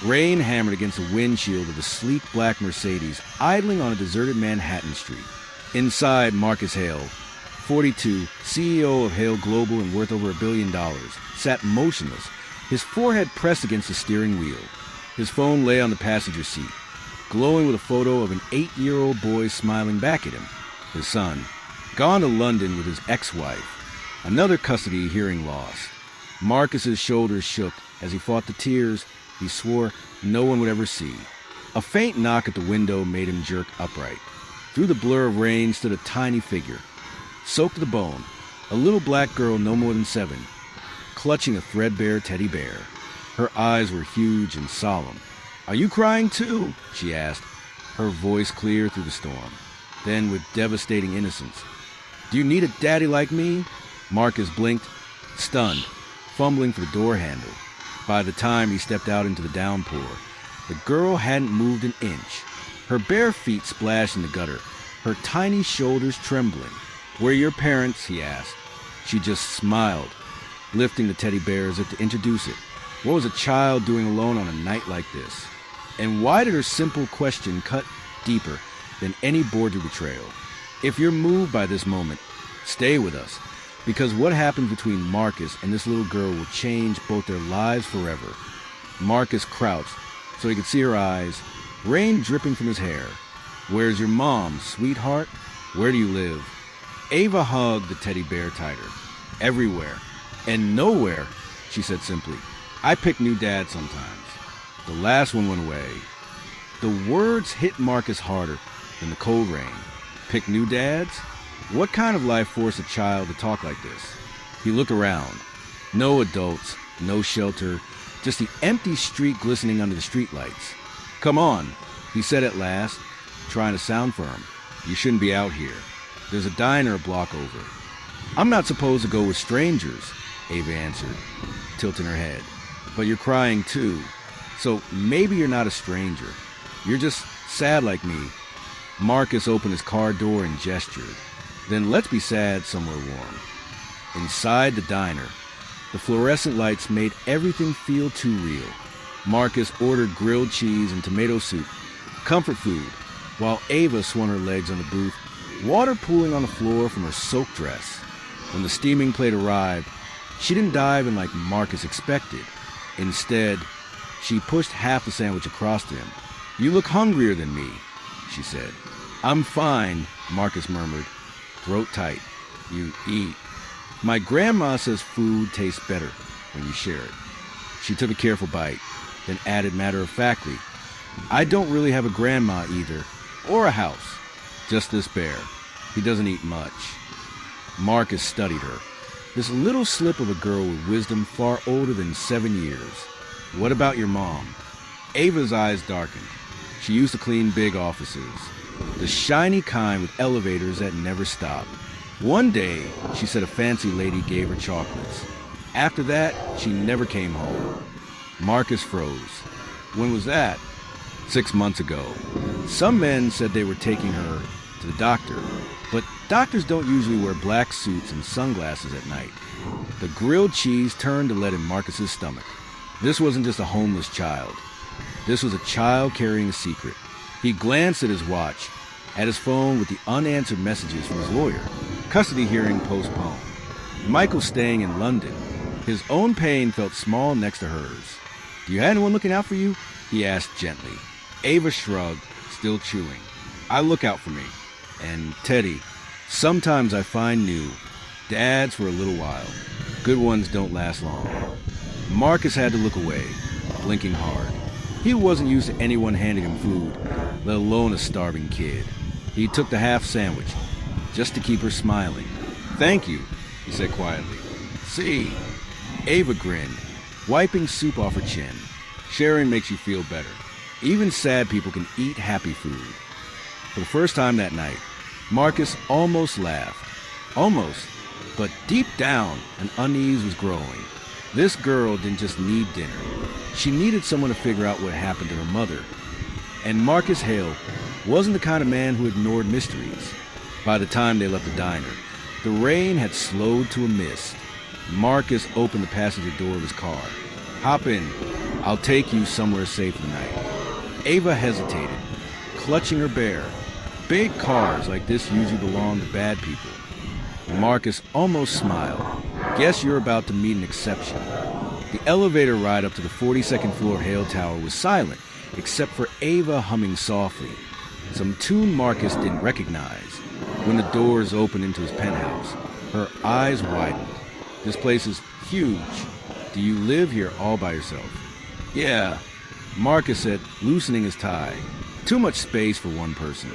Rain hammered against the windshield of the sleek black Mercedes idling on a deserted Manhattan street. Inside, Marcus Hale, 42, CEO of Hale Global and worth over $1 billion, sat motionless, his forehead pressed against the steering wheel. His phone lay on the passenger seat, glowing with a photo of an 8-year-old boy smiling back at him. His son, gone to London with his ex-wife, another custody hearing lost. Marcus's shoulders shook as he fought the tears he swore no one would ever see. A faint knock at the window made him jerk upright. Through the blur of rain stood a tiny figure, soaked to the bone, a little black girl no more than 7, clutching a threadbare teddy bear. Her eyes were huge and solemn. "Are you crying too?" she asked, her voice clear through the storm. Then, with devastating innocence, "Do you need a daddy like me?" Marcus blinked, stunned, fumbling for the door handle. By the time he stepped out into the downpour, the girl hadn't moved an inch. Her bare feet splashed in the gutter, her tiny shoulders trembling. "Where are your parents?" he asked. She just smiled, lifting the teddy bear as if to introduce it. What was a child doing alone on a night like this? And why did her simple question cut deeper than any border betrayal? If you're moved by this moment, stay with us, because what happens between Marcus and this little girl will change both their lives forever. Marcus crouched so he could see her eyes, rain dripping from his hair. "Where's your mom, sweetheart? Where do you live?" Ava hugged the teddy bear tighter. "Everywhere and nowhere," she said simply. "I pick new dads sometimes. The last one went away." The words hit Marcus harder than the cold rain. Pick new dads? What kind of life forced a child to talk like this? He looked around. No adults, no shelter, just the empty street glistening under the streetlights. "Come on," he said at last, trying to sound firm. "You shouldn't be out here. There's a diner a block over." "I'm not supposed to go with strangers," Ava answered, tilting her head. "But you're crying too. So maybe you're not a stranger. You're just sad like me." Marcus opened his car door and gestured. "Then let's be sad somewhere warm." Inside the diner, the fluorescent lights made everything feel too real. Marcus ordered grilled cheese and tomato soup, comfort food, while Ava swung her legs on the booth, water pooling on the floor from her soaked dress. When the steaming plate arrived, she didn't dive in like Marcus expected. Instead, she pushed half the sandwich across to him. "You look hungrier than me," she said. "I'm fine," Marcus murmured, throat tight. "You eat. My grandma says food tastes better when you share it." She took a careful bite, then added matter-of-factly, "I don't really have a grandma either, or a house. Just this bear. He doesn't eat much." Marcus studied her. This little slip of a girl with wisdom far older than 7 years. "What about your mom?" Ava's eyes darkened. She used to clean big offices, the shiny kind with elevators that never stopped. One day, she said a fancy lady gave her chocolates. After that, she never came home. Marcus froze. "When was that?" 6 months ago. Some men said they were taking her to the doctor, but doctors don't usually wear black suits and sunglasses at night. The grilled cheese turned to lead in Marcus's stomach. This wasn't just a homeless child. This was a child carrying a secret. He glanced at his watch, at his phone with the unanswered messages from his lawyer. Custody hearing postponed. Michael staying in London. His own pain felt small next to hers. "Do you have anyone looking out for you?" he asked gently. Ava shrugged, still chewing. "I look out for me. And Teddy, sometimes I find new dads for a little while. Good ones don't last long." Marcus had to look away, blinking hard. He wasn't used to anyone handing him food, let alone a starving kid. He took the half sandwich, just to keep her smiling. "Thank you," he said quietly. "See." Ava grinned, wiping soup off her chin. "Sharing makes you feel better. Even sad people can eat happy food." For the first time that night, Marcus almost laughed. Almost. But deep down, an unease was growing. This girl didn't just need dinner. She needed someone to figure out what happened to her mother. And Marcus Hale wasn't the kind of man who ignored mysteries. By the time they left the diner, the rain had slowed to a mist. Marcus opened the passenger door of his car. "Hop in. I'll take you somewhere safe tonight. Ava hesitated, clutching her bear. Big cars like this usually belong to bad people. Marcus almost smiled. Guess you're about to meet an exception. The elevator ride up to the 42nd floor Hale Tower was silent, except for Ava humming softly, some tune Marcus didn't recognize. When the doors opened into his penthouse, her eyes widened. This place is huge. Do you live here all by yourself? Yeah, Marcus said, loosening his tie. Too much space for one person.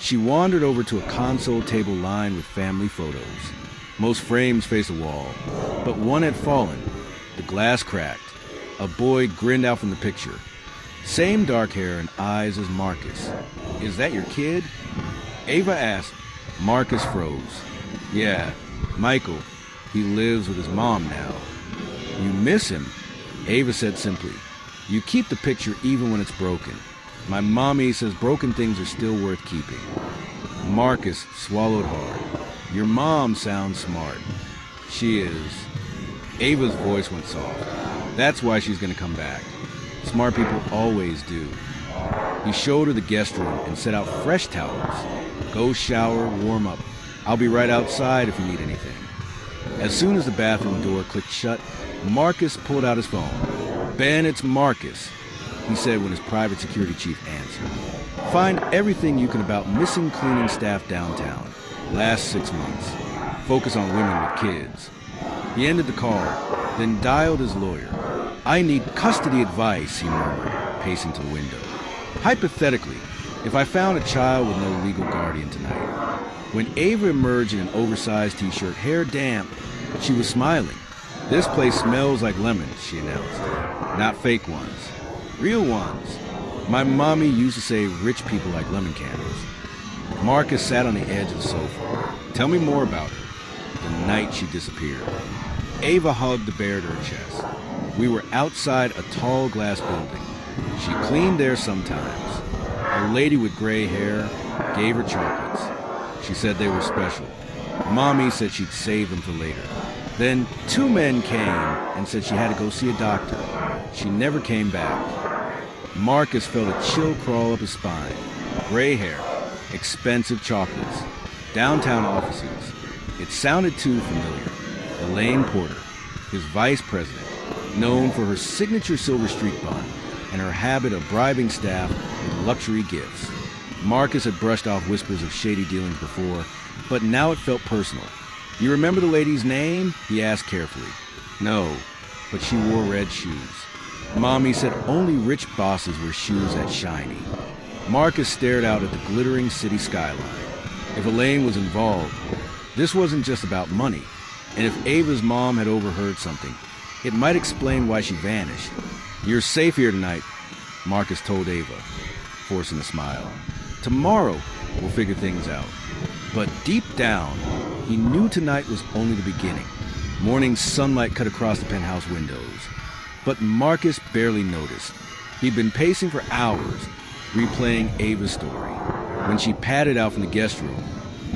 She wandered over to a console table lined with family photos. Most frames faced the wall, but one had fallen. The glass cracked. A boy grinned out from the picture. Same dark hair and eyes as Marcus. Is that your kid? Ava asked. Marcus froze. Yeah, Michael. He lives with his mom now. You miss him? Ava said simply. You keep the picture even when it's broken. My mommy says broken things are still worth keeping. Marcus swallowed hard. Your mom sounds smart. She is. Ava's voice went soft. That's why she's gonna come back. Smart people always do. He showed her the guest room and set out fresh towels. Go shower, warm up. I'll be right outside if you need anything. As soon as the bathroom door clicked shut, Marcus pulled out his phone. Ben, it's Marcus, he said when his private security chief answered. Find everything you can about missing cleaning staff downtown. Last 6 months. Focus on women with kids. He ended the call, then dialed his lawyer. I need custody advice, he murmured, pacing to the window. Hypothetically, if I found a child with no legal guardian tonight. When Ava emerged in an oversized t-shirt, hair damp, she was smiling. This place smells like lemons, she announced. Not fake ones. Real ones. My mommy used to say rich people like lemon candles. Marcus sat on the edge of the sofa. Tell me more about her. The night she disappeared. Ava hugged the bear to her chest. We were outside a tall glass building. She cleaned there sometimes. A lady with gray hair gave her chocolates. She said they were special. Mommy said she'd save them for later. Then 2 men came and said she had to go see a doctor. She never came back. Marcus felt a chill crawl up his spine. Gray hair, expensive chocolates, downtown offices. It sounded too familiar. Elaine Porter, his vice president, known for her signature Silver Streak bun and her habit of bribing staff with luxury gifts. Marcus had brushed off whispers of shady dealings before, but now it felt personal. You remember the lady's name? He asked carefully. No, but she wore red shoes. Mommy said only rich bosses wear shoes that shiny. Marcus stared out at the glittering city skyline. If Elaine was involved, this wasn't just about money. And if Ava's mom had overheard something, it might explain why she vanished. You're safe here tonight, Marcus told Ava, forcing a smile. Tomorrow, we'll figure things out. But deep down, he knew tonight was only the beginning. Morning sunlight cut across the penthouse windows. But Marcus barely noticed. He'd been pacing for hours, replaying Ava's story. When she padded out from the guest room,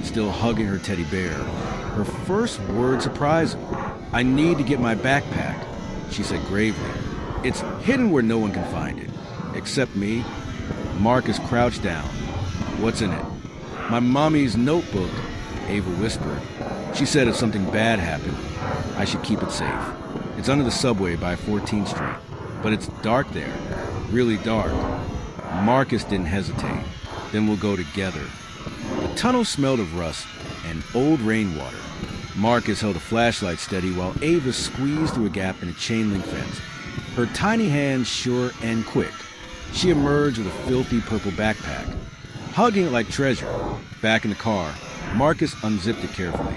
still hugging her teddy bear, her first word surprised him. I need to get my backpack, she said gravely. It's hidden where no one can find it. Except me. Marcus crouched down. What's in it? My mommy's notebook, Ava whispered. She said if something bad happened, I should keep it safe. It's under the subway by 14th Street, but it's dark there, really dark. Marcus didn't hesitate. Then we'll go together. The tunnel smelled of rust and old rainwater. Marcus held a flashlight steady while Ava squeezed through a gap in a chain-link fence, her tiny hands sure and quick. She emerged with a filthy purple backpack. Hugging it like treasure, back in the car, Marcus unzipped it carefully.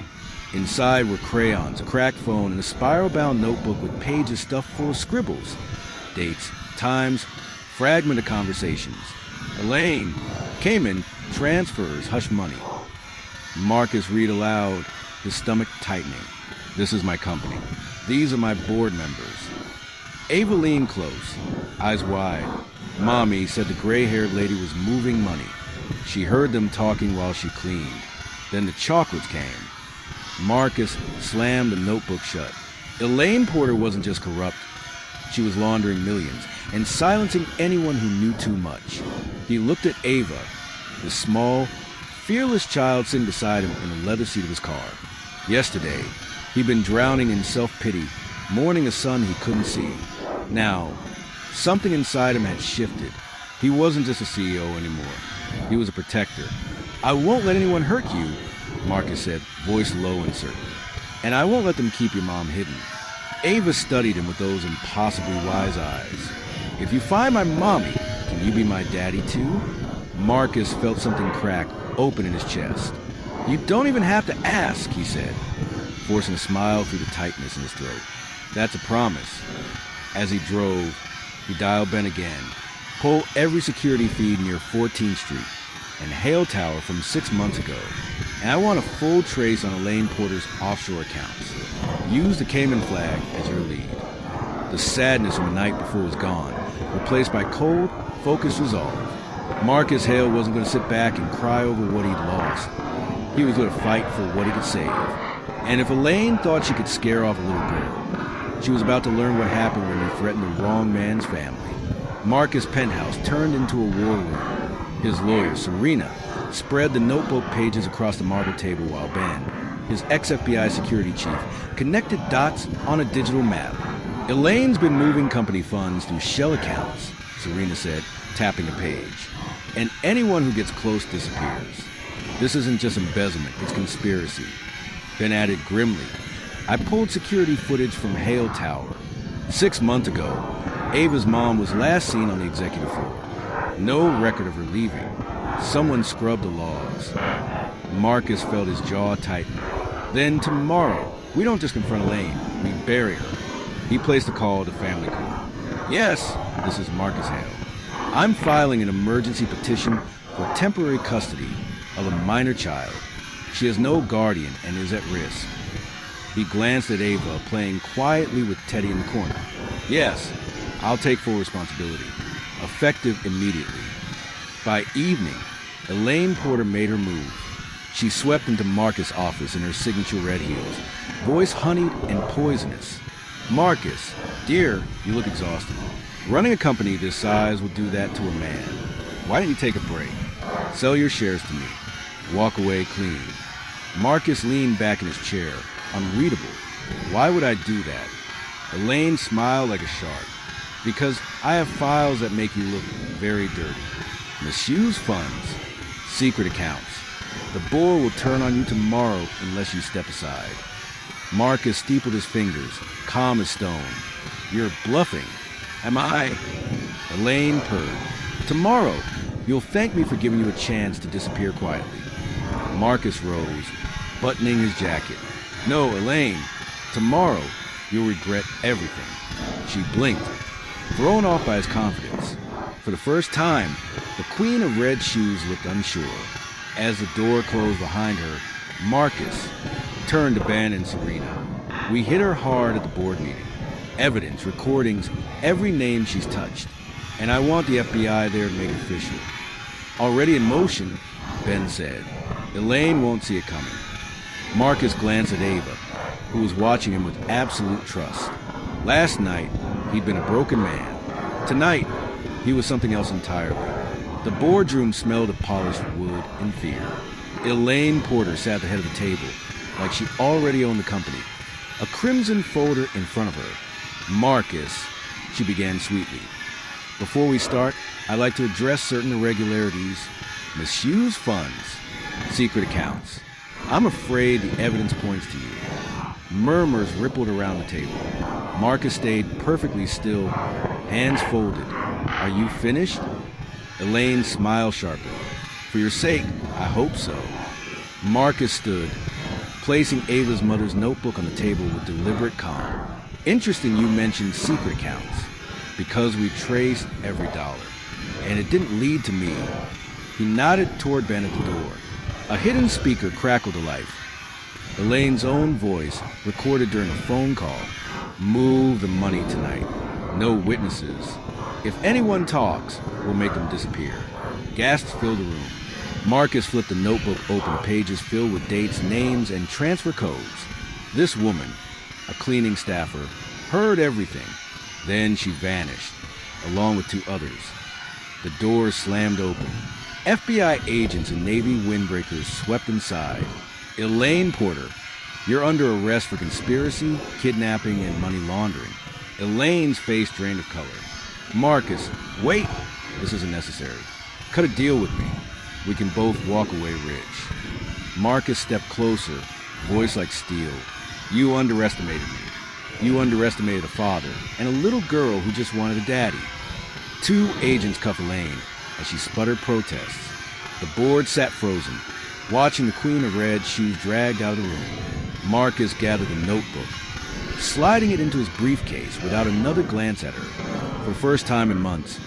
Inside were crayons, a cracked phone, and a spiral-bound notebook with pages stuffed full of scribbles. Dates, times, fragmented conversations. Elaine, Cayman, transfers, hush money. Marcus read aloud, his stomach tightening. This is my company. These are my board members. Ava leaned close, eyes wide. Mommy said the gray-haired lady was moving money. She heard them talking while she cleaned. Then the chocolates came. Marcus slammed the notebook shut. Elaine Porter wasn't just corrupt. She was laundering millions and silencing anyone who knew too much. He looked at Ava, the small, fearless child sitting beside him in the leather seat of his car. Yesterday, he'd been drowning in self-pity, mourning a son he couldn't see. Now, something inside him had shifted. He wasn't just a CEO anymore. He was a protector. "I won't let anyone hurt you," Marcus said, voice low and certain. "And I won't let them keep your mom hidden." Ava studied him with those impossibly wise eyes. "If you find my mommy, can you be my daddy too?" Marcus felt something crack open in his chest. "You don't even have to ask," he said, forcing a smile through the tightness in his throat. "That's a promise." As he drove, he dialed Ben again. "Pull every security feed near 14th Street and Hale Tower from 6 months ago. And I want a full trace on Elaine Porter's offshore accounts. Use the Cayman flag as your lead." The sadness from the night before was gone, replaced by cold, focused resolve. Marcus Hale wasn't going to sit back and cry over what he'd lost. He was going to fight for what he could save. And if Elaine thought she could scare off a little girl, she was about to learn what happened when you threatened the wrong man's family. Marcus' penthouse turned into a war room. His lawyer, Serena, spread the notebook pages across the marble table while Ben, his ex-FBI security chief, connected dots on a digital map. "Elaine's been moving company funds through shell accounts," Serena said, tapping a page. "And anyone who gets close disappears. This isn't just embezzlement, it's conspiracy." Ben added grimly, "I pulled security footage from Hale Tower. 6 months ago, Ava's mom was last seen on the executive floor. No record of her leaving. Someone scrubbed the logs." Marcus felt his jaw tighten. "Then tomorrow, we don't just confront Elaine, we bury her." He placed a call to family court. "Yes, this is Marcus Hale. I'm filing an emergency petition for temporary custody of a minor child. She has no guardian and is at risk." He glanced at Ava, playing quietly with Teddy in the corner. "Yes, I'll take full responsibility. Effective immediately." By evening, Elaine Porter made her move. She swept into Marcus' office in her signature red heels, voice honeyed and poisonous. "Marcus, dear, you look exhausted. Running a company this size will do that to a man. Why don't you take a break? Sell your shares to me. Walk away clean." Marcus leaned back in his chair, unreadable. "Why would I do that?" Elaine smiled like a shark. "Because I have files that make you look very dirty. Misuse funds, secret accounts. The board will turn on you tomorrow unless you step aside." Marcus steepled his fingers, calm as stone. "You're bluffing." "Am I?" Elaine purred. "Tomorrow, you'll thank me for giving you a chance to disappear quietly." Marcus rose, buttoning his jacket. "No, Elaine, tomorrow you'll regret everything." She blinked, thrown off by his confidence. For the first time, the Queen of Red Shoes looked unsure. As the door closed behind her, Marcus turned to Ben and Serena. "We hit her hard at the board meeting. Evidence, recordings, every name she's touched. And I want the FBI there to make it official." "Already in motion," Ben said. "Elaine won't see it coming." Marcus glanced at Ava, who was watching him with absolute trust. Last night, he'd been a broken man. Tonight, he was something else entirely. The boardroom smelled of polished wood and fear. Elaine Porter sat at the head of the table, like she already owned the company, a crimson folder in front of her. "Marcus," she began sweetly, "before we start, I'd like to address certain irregularities, misuse funds, secret accounts. I'm afraid the evidence points to you." Murmurs rippled around the table. Marcus stayed perfectly still, hands folded. "Are you finished?" Elaine smiled sharply. "For your sake, I hope so." Marcus stood, placing Ava's mother's notebook on the table with deliberate calm. "Interesting you mentioned secret accounts, because we traced every dollar, and it didn't lead to me." He nodded toward Ben at the door. A hidden speaker crackled to life. Elaine's own voice, recorded during a phone call. "Move the money tonight. No witnesses. If anyone talks, we'll make them disappear." Gasps filled the room. Marcus flipped the notebook open, pages filled with dates, names, and transfer codes. This woman, a cleaning staffer, heard everything. Then she vanished, along with two others. The doors slammed open. FBI agents and Navy windbreakers swept inside. Elaine Porter, you're under arrest for conspiracy, kidnapping, and money laundering. Elaine's face drained of color. Marcus, wait! This isn't necessary. Cut a deal with me. We can both walk away rich. Marcus stepped closer, voice like steel. You underestimated me. You underestimated a father and a little girl who just wanted a daddy. Two agents cuffed Elaine as she sputtered protests. The board sat frozen, watching the Queen of Red shoes dragged out of the room. Marcus gathered a notebook, sliding it into his briefcase without another glance at her. For the first time in months,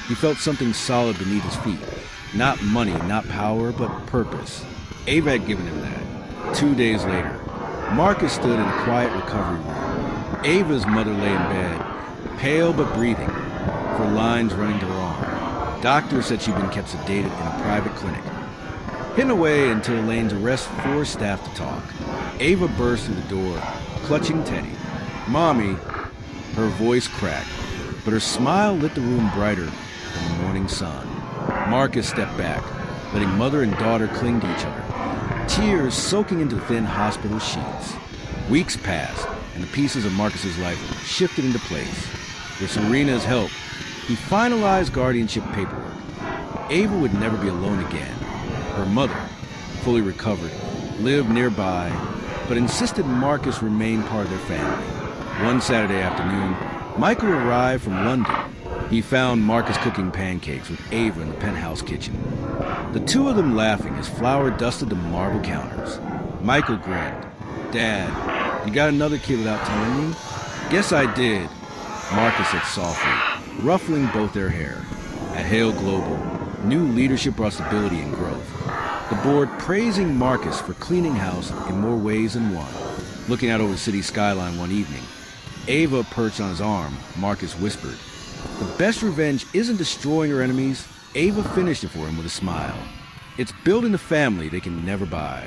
he felt something solid beneath his feet. Not money, not power, but purpose. Ava had given him that. 2 days later, Marcus stood in a quiet recovery room. Ava's mother lay in bed, pale but breathing, her lines running to her arm. Doctors said she'd been kept sedated in a private clinic. Hidden away until Elaine's arrest forced staff to talk. Ava burst through the door, clutching Teddy. Mommy, her voice cracked, but her smile lit the room brighter than the morning sun. Marcus stepped back, letting mother and daughter cling to each other, tears soaking into the thin hospital sheets. Weeks passed, and the pieces of Marcus's life shifted into place. With Serena's help, he finalized guardianship paperwork. Ava would never be alone again. Her mother, fully recovered, lived nearby, but insisted Marcus remain part of their family. One Saturday afternoon, Michael arrived from London. He found Marcus cooking pancakes with Ava in the penthouse kitchen. The two of them laughing as flour dusted the marble counters. Michael grinned. Dad, you got another kid without telling me? Guess I did, Marcus said softly, ruffling both their hair. At Hale Global, new leadership brought stability and growth. The board praising Marcus for cleaning house in more ways than one. Looking out over the city skyline one evening, Ava perched on his arm. Marcus whispered, "The best revenge isn't destroying her enemies." Ava finished it for him with a smile. "It's building a family they can never buy."